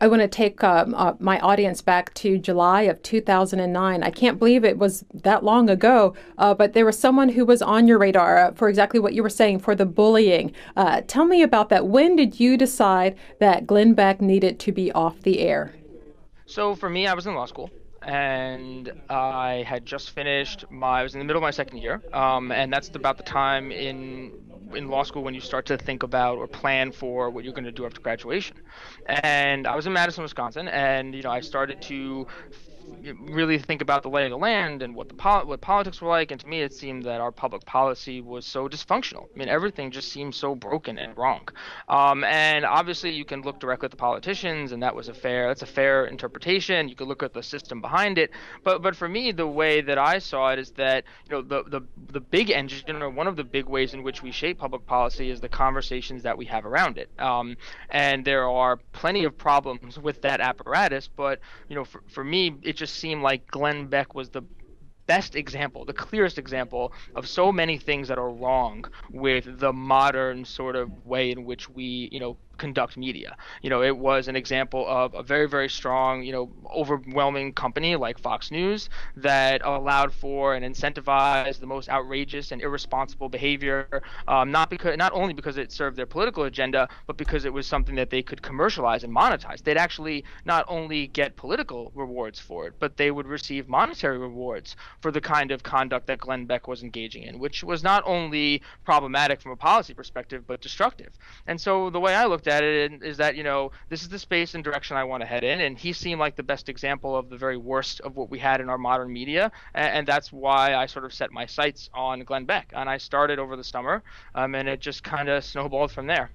I want to take my audience back to July of 2009. I can't believe it was that long ago, but there was someone who was on your radar for exactly what you were saying for the bullying. Tell me about that. When did you decide that Glenn Beck needed to be off the air? So for me, I was in law school and I had just finished I was in the middle of my second year. And that's about the time in law school when you start to think about or plan for what you're going to do after graduation. And I was in Madison, Wisconsin, and I started to really think about the lay of the land and what politics were like. And to me, it seemed that our public policy was so dysfunctional. I mean, everything just seemed so broken and wrong. And obviously, you can look directly at the politicians, and that's a fair interpretation. You could look at the system behind it, but for me, the way that I saw it is that the big engine, or one of the big ways in which we shape public policy, is the conversations that we have around it. And there are plenty of problems with that apparatus, but for me, it just seemed like Glenn Beck was the best example, the clearest example of so many things that are wrong with the modern sort of way in which we, conduct media. It was an example of a very, very strong, overwhelming company like Fox News that allowed for and incentivized the most outrageous and irresponsible behavior, not only because it served their political agenda, but because it was something that they could commercialize and monetize. They'd actually not only get political rewards for it, but they would receive monetary rewards for the kind of conduct that Glenn Beck was engaging in, which was not only problematic from a policy perspective, but destructive. And so the way I looked at it is that, this is the space and direction I want to head in. And he seemed like the best example of the very worst of what we had in our modern media. And that's why I sort of set my sights on Glenn Beck. And I started over the summer, and it just kind of snowballed from there.